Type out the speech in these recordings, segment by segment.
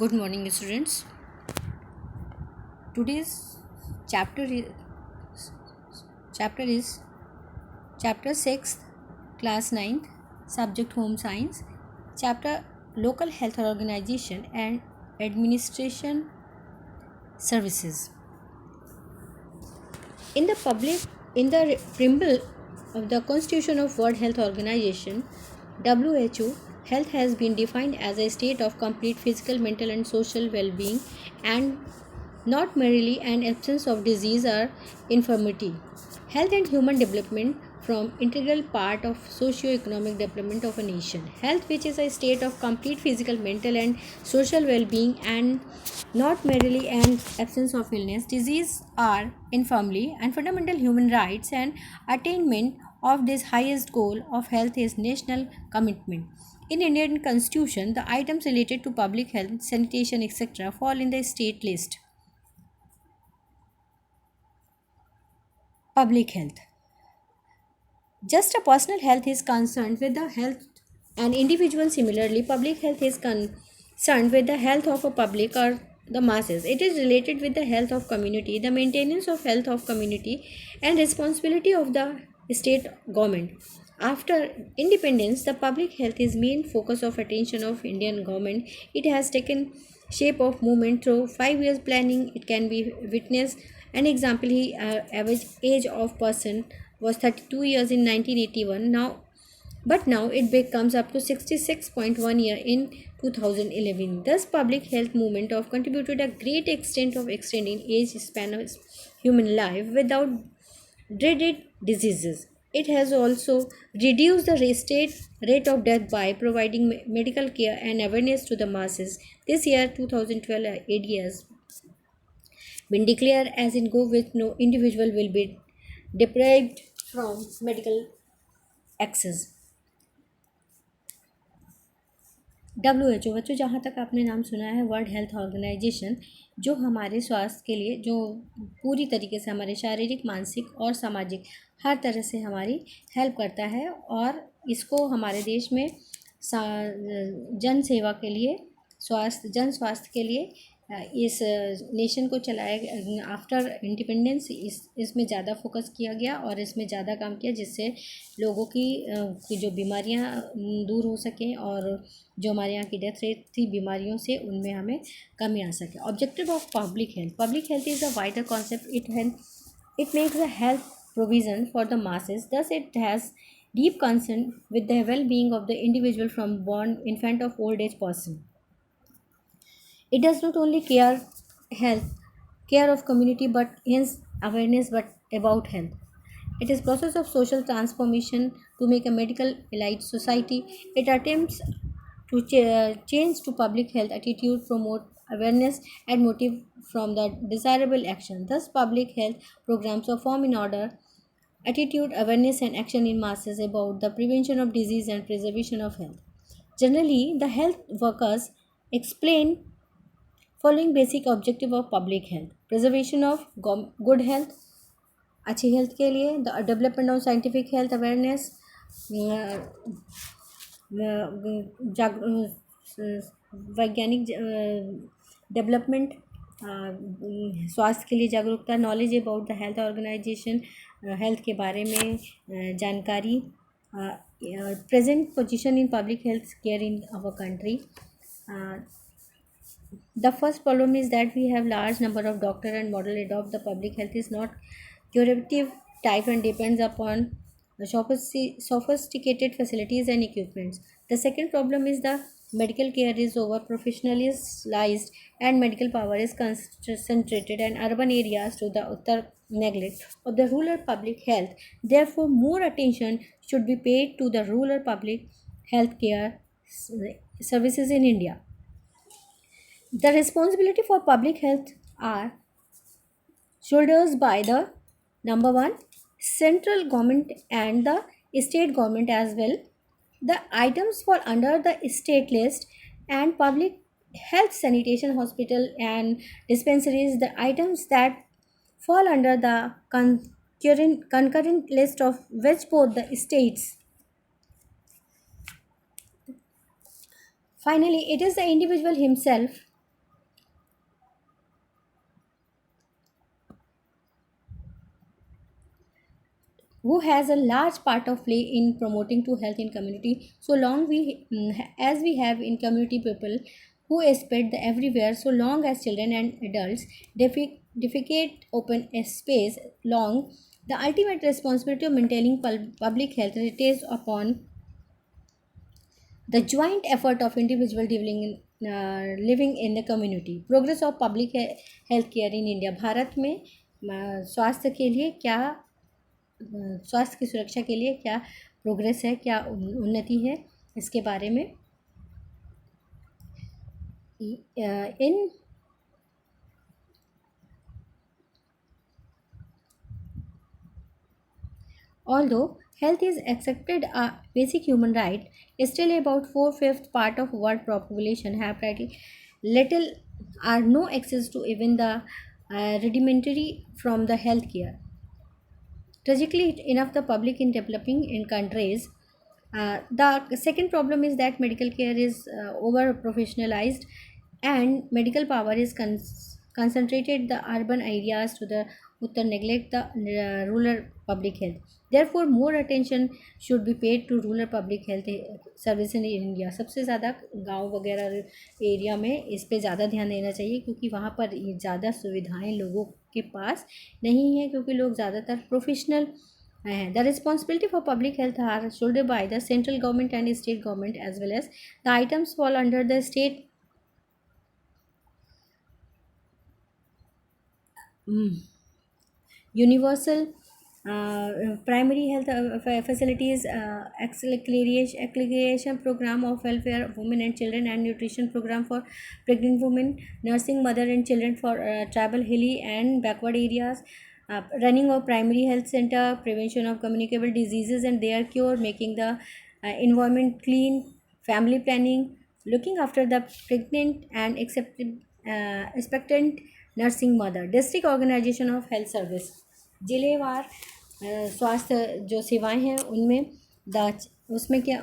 Good morning, students. Today's chapter is chapter is chapter 6th, class ninth, subject home science, chapter local health organization and administration services. In the public in the preamble of the Constitution of World Health Organization, WHO, health has been defined as a state of complete physical, mental and social well-being and not merely an absence of disease or infirmity. Health and human development from integral part of socio-economic development of a nation. Health, which is a state of complete physical, mental and social well-being and not merely an absence of illness, disease or infirmity, and fundamental human rights and attainment of this highest goal of health is national commitment. In Indian Constitution, the items related to public health, sanitation, etc. fall in the state list. Public health. Just a personal health is concerned with the health an individual. Similarly, public health is concerned with the health of a public or the masses. It is related with the health of community, the maintenance of health of community and responsibility of the state government. After independence, the public health is main focus of attention of Indian government. It has taken shape of movement through 5 years planning. It can be witnessed an example. He average age of person was 32 years in 1981. Now it becomes up to 66.1 year in 2011. Thus, public health movement have contributed a great extent of extending age span of human life without dreaded diseases. It has also reduced the rate of death by providing medical care and awareness to the masses. This year, 2012, AD has been declared as in go with no individual will be deprived from medical access. WHO, बच्चों जहाँ तक आपने नाम सुना है world health organisation, जो हमारे स्वास्थ्य के लिए जो पूरी तरीके से हमारे शारीरिक, मानसिक और सामाजिक हर तरह से हमारी हेल्प करता है और इसको हमारे देश में जन सेवा के लिए जन स्वास्थ्य के लिए इस नेशन को चलाया आफ्टर इंडिपेंडेंस इसमें ज़्यादा फोकस किया गया और इसमें ज़्यादा काम किया जिससे लोगों की जो बीमारियां दूर हो सकें और जो हमारे यहाँ की डेथ रेट थी बीमारियों से उनमें हमें कमी आ सके. Objective of public health is a wider concept. It makes a health provision for the masses. Thus, it has deep concern with the well-being of the individual from born, infant, of old age person. It does not only care of community, but hence awareness, but about health. It is process of social transformation to make a medical elite society. It attempts to change to public health attitude, promote awareness, and motive from the desirable action. Thus, public health programs are formed in order attitude, awareness, and action in masses about the prevention of disease and preservation of health. Generally, the health workers explain following basic objective of public health: preservation of good health, अच्छी health के लिए, the development of scientific health awareness, वैज्ञानिक development, स्वास्थ्य के लिए जागरूकता, knowledge about the health organisation, health के बारे में जानकारी, present position in public health care in our country. The first problem is that we have large number of doctor and model adopt the public health is not curative type and depends upon sophisticated facilities and equipments. The second problem is the medical care is over professionalized and medical power is concentrated in urban areas to the utter neglect of the rural public health. Therefore, more attention should be paid to the rural public health care services in India. The responsibility for public health are shoulders by the number one central government and the state government as well. The items fall under the state list and public health sanitation hospital and dispensaries. The items that fall under the concurrent list of which both the states. Finally, it is the individual himself who has a large part of play in promoting to health in community. So long as we have in community people who spread the everywhere, so long as children and adults defecate open a space long, the ultimate responsibility of maintaining public health rests upon the joint effort of individual living in the community. Progress of public health care in India, Bharat में स्वास्थ्य के लिए क्या स्वास्थ्य की सुरक्षा के लिए क्या प्रोग्रेस है, क्या उन्नति है, इसके बारे में इन although health is accepted a basic human right, still about 4/5 part of world population have pretty little or no access to even the rudimentary from the healthcare. Tragically enough, the public in developing in countries. The second problem is that medical care is over professionalized, and medical power is concentrated the urban areas to the uttar neglect the rural public health. Therefore, more attention should be paid to rural public health service in India. सबसे ज़्यादा गांव वगैरह area में इस पे ज़्यादा ध्यान देना चाहिए, क्योंकि वहाँ पर ज़्यादा सुविधाएं लोगों के पास नहीं है, क्योंकि लोग ज़्यादातर प्रोफेशनल हैं. The responsibility for public health are shouldered by the central government and state government, as well as the items fall under the state universal primary health facilities, accreditation program of welfare of women and children, and nutrition program for pregnant women, nursing mother and children for tribal, hilly and backward areas, running of primary health center, prevention of communicable diseases and their cure, making the environment clean, family planning, looking after the pregnant and expectant nursing mother, district organization of health service, जिलेवार स्वास्थ्य जो सेवाएं हैं उनमें the उसमें क्या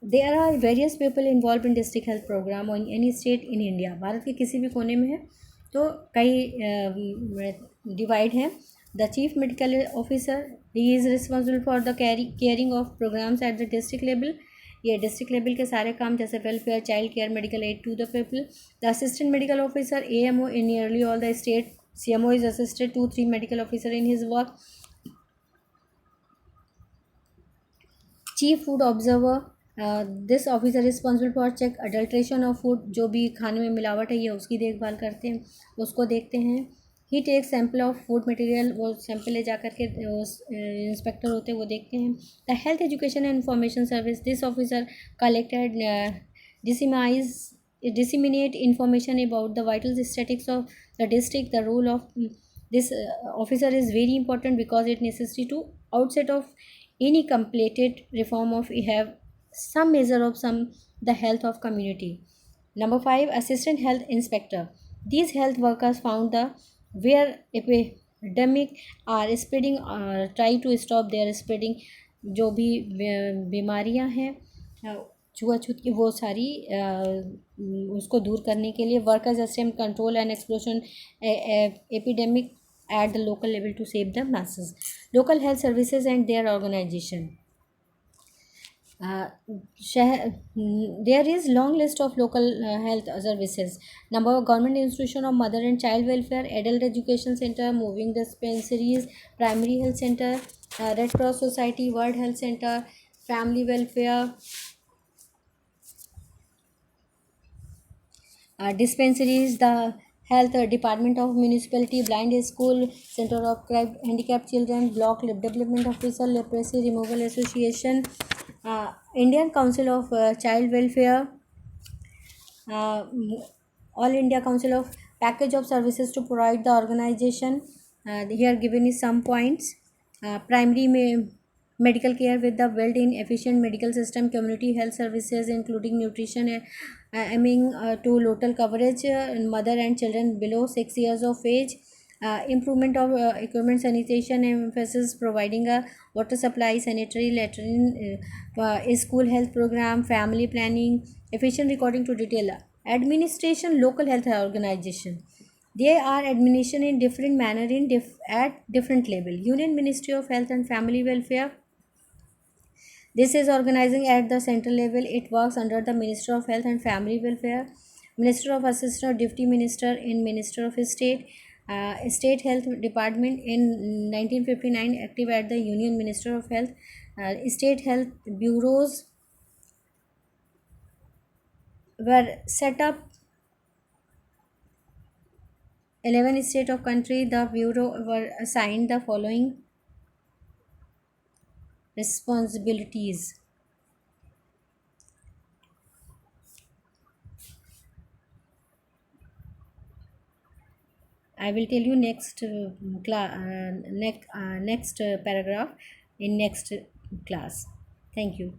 there are various people involve in district health programme on any state in India. Bharat के किसी भी कोने में है तो कई डिवाइड हैं. The chief medical officer, he is responsible for the caring of programmes at the district level. ये डिस्ट्रिक्ट लेवल के सारे काम जैसे welfare, child care, medical aid to the people. The assistant medical officer, AMO in nearly all the state. CMO is assisted to 3 medical officer in his work. Chief food observer, this officer responsible for check adulteration of food. जो भी खाने में मिलावट है ये उसकी देखभाल करते हैं, उसको देखते हैं. He take sample of food material, वो सैंपल ले जा कर के इंस्पेक्टर होते हैं वो देखते हैं. The health education and information service, this officer collected disseminate information about the vital statistics of the district. The role of this officer is very important because it necessary to outset of any completed reform of have some measure of some the health of community. Number 5, assistant health inspector. These health workers found the where epidemic are spreading try to stop their spreading. जो भी बीमारियां हैं छुआछूत की वो सारी उसको दूर करने के लिए workers assistant control and explosion epidemic at the local level to save the masses. Local health services and their organization. There is long list of local health services. Number of government institution of mother and child welfare, adult education center, moving dispensaries, primary health center, Red Cross Society, World Health Center, family welfare, dispensaries, the health department of municipality, blind school, center of handicapped children, block development officer, leprosy removal association, Indian Council of Child Welfare, All India Council of package of services to provide the organization. Here given is some points. Primary medical care with the built-in efficient medical system, community health services including nutrition, aiming to total coverage mother and children below 6 years of age, improvement of equipment, sanitation, emphasis providing a water supply, sanitary latrine, school health program, family planning, efficient recording to detail, administration, local health organization. They are administered in different manner at different level. Union Ministry of Health and Family Welfare, this is organizing at the central level. It works under the Minister of Health and Family Welfare, Minister of Assistant or Deputy Minister in Minister of State, State Health Department in 1959 active at the Union Minister of Health, State Health Bureaus were set up 11 state of country. The bureau were assigned the following responsibilities. I will tell you next next paragraph in next class. Thank you.